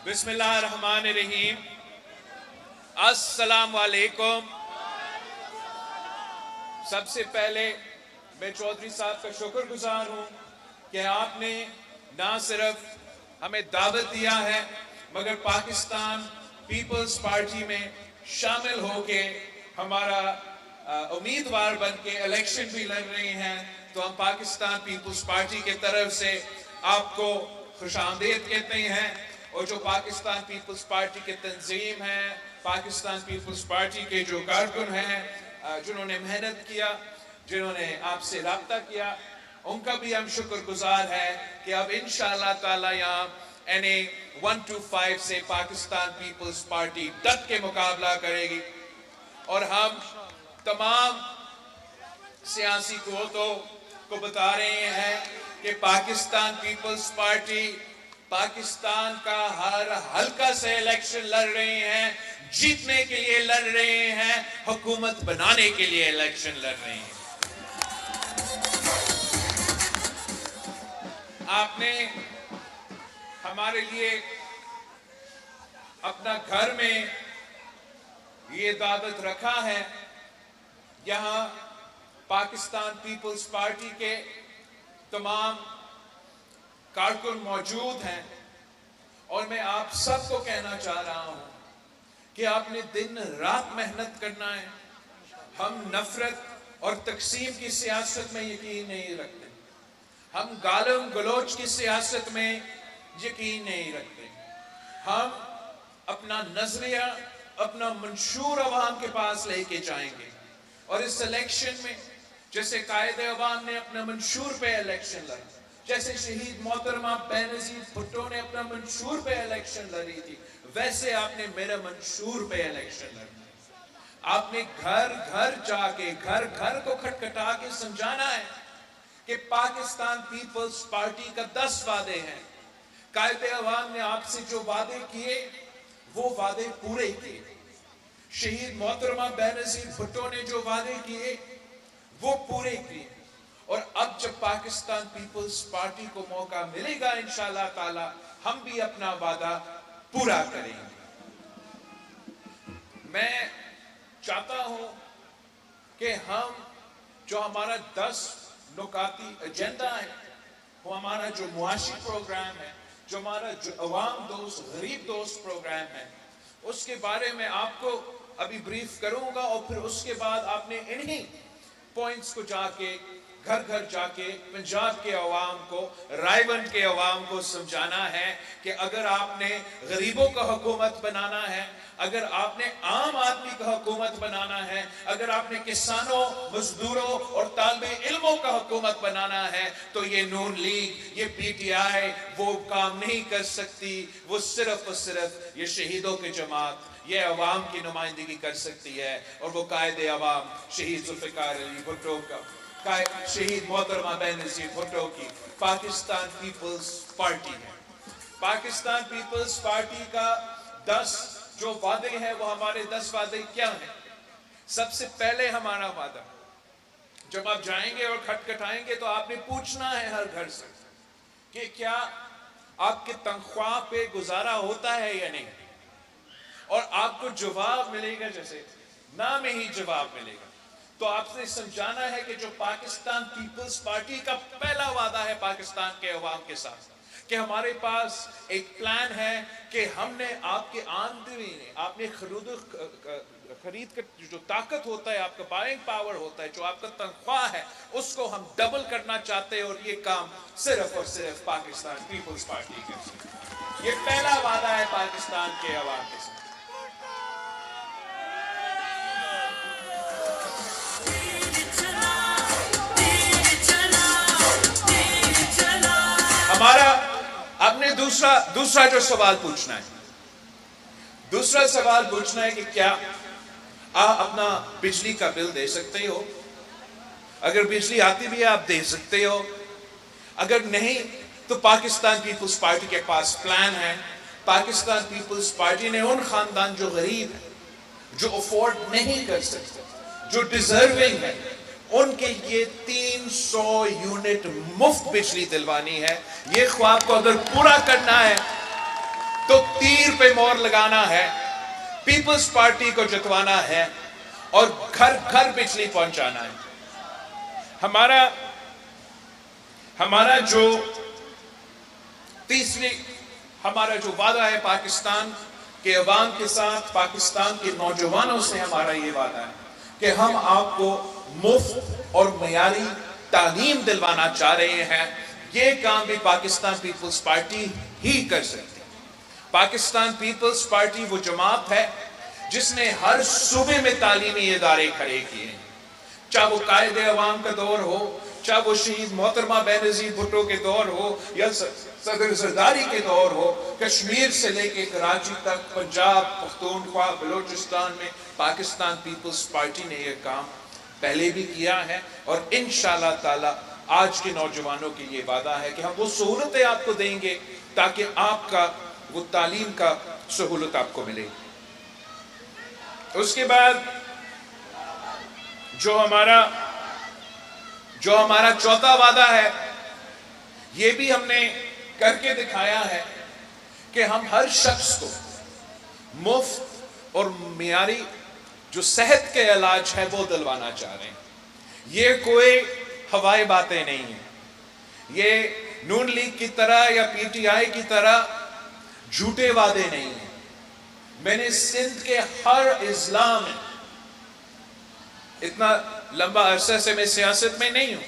بسم اللہ الرحمن الرحیم۔ السلام علیکم۔ سب سے پہلے میں چودھری صاحب کا شکر گزار ہوں کہ آپ نے نہ صرف ہمیں دعوت دیا ہے مگر پاکستان پیپلز پارٹی میں شامل ہو کے ہمارا امیدوار بن کے الیکشن بھی لڑ رہے ہیں، تو ہم پاکستان پیپلز پارٹی کے طرف سے آپ کو خوش آمدید کہتے ہیں۔ اور جو پاکستان پیپلز پارٹی کے تنظیم ہیں، پاکستان پیپلز پارٹی کے جو کارکن ہیں جنہوں نے محنت کیا، جنہوں نے آپ سے رابطہ کیا، ان کا بھی ہم شکر گزار ہے کہ اب انشاءاللہ تعالی یہاں NA 125 سے پاکستان پیپلز پارٹی ڈٹ کے مقابلہ کرے گی، اور ہم تمام سیاسی قوتوں کو بتا رہے ہیں کہ پاکستان پیپلز پارٹی پاکستان کا ہر حلقہ سے الیکشن لڑ رہے ہیں، جیتنے کے لیے لڑ رہے ہیں، حکومت بنانے کے لیے الیکشن لڑ رہے ہیں۔ آپ نے ہمارے لیے اپنا گھر میں یہ دعوت رکھا ہے، یہاں پاکستان پیپلز پارٹی کے تمام کارکن موجود ہیں، اور میں آپ سب کو کہنا چاہ رہا ہوں کہ آپ نے دن رات محنت کرنا ہے۔ ہم نفرت اور تقسیم کی سیاست میں یقین نہیں رکھتے، ہم گالم گلوچ کی سیاست میں یقین نہیں رکھتے، ہم اپنا نظریہ، اپنا منشور عوام کے پاس لے کے جائیں گے، اور اس الیکشن میں جیسے قائد عوام نے اپنا منشور پہ الیکشن لڑا، جیسے شہید محترمہ بینظیر بھٹو نے اپنا منشور پہ الیکشن لڑی تھی، ویسے آپ نے میرا منشور پہ الیکشن لڑی۔ آپ نے گھر گھر جا کے، گھر گھر کو کھٹکھٹا کے سمجھانا ہے کہ پاکستان پیپلز پارٹی کا 10 وعدے ہیں۔ قائد عوام نے آپ سے جو وعدے کیے وہ وعدے پورے کیے، شہید محترمہ بینظیر بھٹو نے جو وعدے کیے وہ پورے کیے، اور اب جب پاکستان پیپلز پارٹی کو موقع ملے گا انشاءاللہ تعالی ہم بھی اپنا وعدہ پورا کریں گے۔ میں چاہتا ہوں کہ ہم جو ہمارا 10 نکاتی ایجنڈا ہے، وہ ہمارا جو معاشی پروگرام ہے، جو ہمارا جو عوام دوست، غریب دوست پروگرام ہے، اس کے بارے میں آپ کو ابھی بریف کروں گا، اور پھر اس کے بعد آپ نے انہی پوائنٹس کو جا کے گھر گھر جا کے پنجاب کے عوام کو، رائے بند کے عوام کو سمجھانا ہے کہ اگر آپ نے غریبوں کا حکومت بنانا ہے، اگر آپ نے عام آدمی کا حکومت بنانا ہے، اگر آپ نے کسانوں، مزدوروں اور طالب علموں کا حکومت بنانا ہے، تو یہ نون لیگ، یہ PTI وہ کام نہیں کر سکتی، وہ صرف اور صرف یہ شہیدوں کی جماعت، یہ عوام کی نمائندگی کر سکتی ہے، اور وہ قائد عوام شہید ذوالفقار علی بھٹو کا، شہید محترمہ بینظیر بھٹو کی پاکستان پیپلز پارٹی ہے۔ پاکستان پیپلز پارٹی کا 10 جو وعدے ہیں، وہ ہمارے 10 وعدے کیا ہیں؟ سب سے پہلے ہمارا وعدہ، جب آپ جائیں گے اور کھٹکھٹائیں گے تو آپ نے پوچھنا ہے ہر گھر سے کہ کیا آپ کے تنخواہ پہ گزارا ہوتا ہے یا نہیں، اور آپ کو جواب ملے گا، جیسے نہ میں ہی جواب ملے گا، تو آپ سے سمجھانا ہے کہ جو پاکستان پیپلز پارٹی کا پہلا وعدہ ہے پاکستان کے عوام کے ساتھ، کہ ہمارے پاس ایک پلان ہے کہ ہم نے آپ کے آمدنی نے، آپ نے خرید کا جو طاقت ہوتا ہے، آپ کا بائنگ پاور ہوتا ہے، جو آپ کا تنخواہ ہے، اس کو ہم ڈبل کرنا چاہتے ہیں، اور یہ کام صرف اور صرف پاکستان پیپلز پارٹی کر سکتی ہے۔ یہ پہلا وعدہ ہے پاکستان کے عوام کے ساتھ۔ ہمارا اب نے دوسرا جو سوال پوچھنا ہے، دوسرا سوال پوچھنا ہے کہ کیا آپ اپنا بجلی کا بل دے سکتے ہو؟ اگر بجلی آتی بھی ہے آپ دے سکتے ہو، اگر نہیں تو پاکستان پیپلز پارٹی کے پاس پلان ہے۔ پاکستان پیپلز پارٹی نے ان خاندان جو غریب ہیں، جو افورڈ نہیں کر سکتے، جو ڈیزرونگ ہے، ان کے لیے 300 یونٹ مفت بجلی دلوانی ہے۔ یہ خواب کو اگر پورا کرنا ہے تو تیر پہ مور لگانا ہے، پیپلز پارٹی کو جتوانا ہے اور گھر گھر بجلی پہنچانا ہے۔ ہمارا جو وعدہ ہے پاکستان کے عوام کے ساتھ، پاکستان کے نوجوانوں سے ہمارا یہ وعدہ ہے کہ ہم آپ کو مفت اور معیاری تعلیم دلوانا چاہ رہے ہیں۔ یہ کام بھی پاکستان پیپلز پارٹی ہی کر سکتی ہے۔ پاکستان پیپلز پارٹی وہ جماعت ہے جس نے ہر صوبے میں تعلیمی ادارے کھڑے کیے ہیں، چاہے وہ قائد عوام کا دور ہو، چاہے وہ شہید محترمہ بینظیر بھٹو کے دور ہو یا صدر زرداری کے دور ہو، کشمیر سے لے کے کراچی تک، پنجاب، پختونخوا، بلوچستان میں پاکستان پیپلز پارٹی نے یہ کام پہلے بھی کیا ہے، اور انشاءاللہ تعالی آج کے نوجوانوں کے لیے وعدہ ہے کہ ہم وہ سہولتیں آپ کو دیں گے تاکہ آپ کا وہ تعلیم کا سہولت آپ کو ملے۔ اس کے بعد جو ہمارا چوتھا وعدہ ہے، یہ بھی ہم نے کر کے دکھایا ہے کہ ہم ہر شخص کو مفت اور معیاری جو صحت کے علاج ہے وہ دلوانا چاہ رہے ہیں۔ یہ کوئی ہوائی باتیں نہیں ہیں، یہ نون لیگ کی طرح یا پی ٹی آئی کی طرح جھوٹے وعدے نہیں ہیں۔ میں نے سندھ کے ہر اضلاع میں، اتنا لمبا عرصہ سے میں سیاست میں نہیں ہوں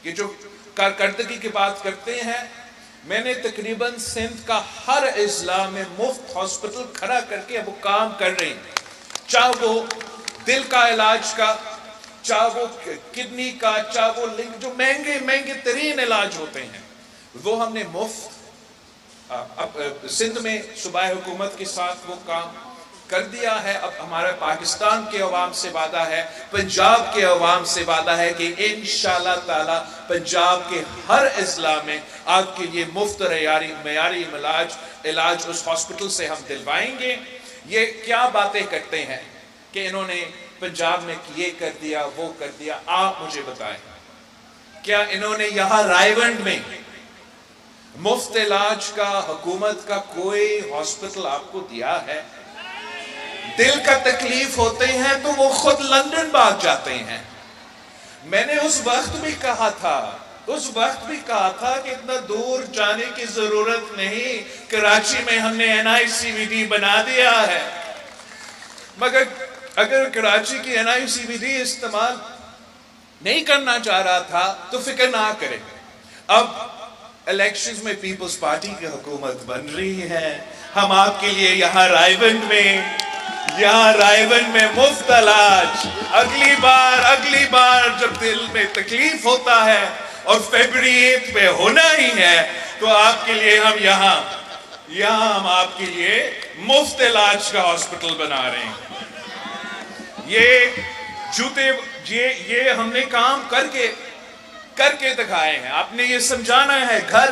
کہ جو کارکردگی کی بات کرتے ہیں، میں نے تقریباً سندھ کا ہر اضلاع میں مفت ہاسپٹل کھڑا کر کے وہ کام کر رہے ہیں، چاہے وہ دل کا علاج کا، چاہے وہ کڈنی کا، چاہے وہ لنگ، جو مہنگے ترین علاج ہوتے ہیں وہ ہم نے مفت سندھ میں صوبائی حکومت کے ساتھ وہ کام کر دیا ہے۔ اب ہمارا پاکستان کے عوام سے وعدہ ہے، پنجاب کے عوام سے وعدہ ہے کہ انشاءاللہ تعالی پنجاب کے ہر اضلاع میں آپ کے لیے مفت معیاری علاج اس ہاسپٹل سے ہم دلوائیں گے۔ یہ کیا باتیں کرتے ہیں کہ انہوں نے پنجاب میں یہ کر دیا وہ کر دیا، آپ مجھے بتائیں کیا انہوں نے یہاں رائے گنج میں مفت علاج کا حکومت کا کوئی ہاسپٹل آپ کو دیا ہے؟ دل کا تکلیف ہوتے ہیں تو وہ خود لندن بھاگ جاتے ہیں۔ میں نے اس وقت بھی کہا تھا کہ اتنا دور جانے کی ضرورت نہیں، کراچی میں ہم نے NICVD بنا دیا ہے، مگر اگر کراچی کی NICVD استعمال نہیں کرنا چاہ رہا تھا تو فکر نہ کرے۔ اب الیکشنز میں پیپلز پارٹی کی حکومت بن رہی ہے، ہم آپ کے لیے یہاں رائے گنج میں مفت علاج، اگلی بار جب دل میں تکلیف ہوتا ہے اور فیبری 8 پہ ہونا ہی ہے تو آپ کے لیے ہم یہاں ہم آپ کے لیے مفت علاج کا ہاسپٹل بنا رہے ہیں۔ یہ ہم نے کام کر کے دکھائے ہیں۔ آپ نے یہ سمجھانا ہے، گھر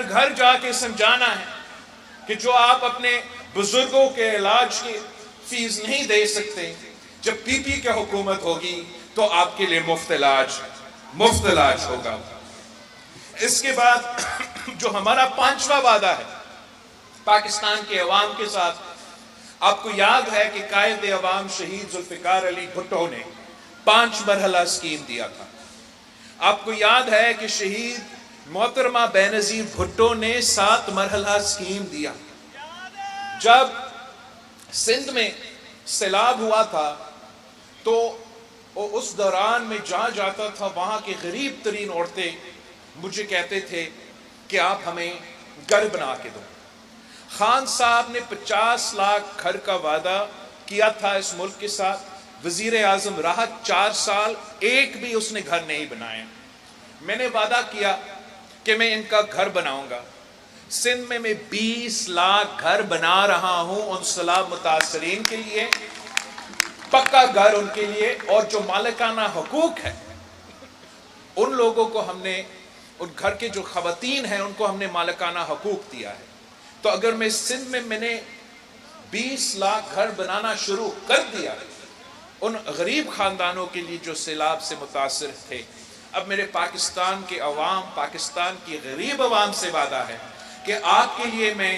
گھر جا کے سمجھانا ہے کہ جو آپ اپنے بزرگوں کے علاج کی فیس نہیں دے سکتے، جب پی پی کی حکومت ہوگی تو آپ کے لیے مفت علاج ہوگا۔ اس کے بعد جو ہمارا 5واں وعدہ ہے پاکستان کے عوام کے ساتھ، آپ کو یاد ہے کہ قائد عوام شہید ذوالفقار علی بھٹو نے 5 مرحلہ اسکیم دیا تھا۔ آپ کو یاد ہے کہ شہید محترمہ بینظیر بھٹو نے 7 مرحلہ اسکیم دیا۔ جب سندھ میں سیلاب ہوا تھا تو اس دوران میں جہاں جاتا تھا وہاں کے غریب ترین عورتیں مجھے کہتے تھے کہ آپ ہمیں گھر بنا کے دو۔ خان صاحب نے 50 لاکھ گھر کا وعدہ کیا تھا اس ملک کے ساتھ، وزیر اعظم رہا 4 سال، ایک بھی اس نے گھر نہیں بنایا۔ میں نے وعدہ کیا کہ میں ان کا گھر بناؤں گا۔ سندھ میں 20 لاکھ گھر بنا رہا ہوں ان سیلاب متاثرین کے لیے، پکا گھر ان کے لیے، اور جو مالکانہ حقوق ہے ان لوگوں کو ہم نے، ان گھر کے جو خواتین ہیں ان کو ہم نے مالکانہ حقوق دیا ہے۔ تو اگر میں سندھ میں نے 20 لاکھ گھر بنانا شروع کر دیا ان غریب خاندانوں کے لیے جو سیلاب سے متاثر تھے، اب میرے پاکستان کے عوام، پاکستان کی غریب عوام سے وعدہ ہے کہ آپ کے لیے میں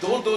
2-2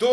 2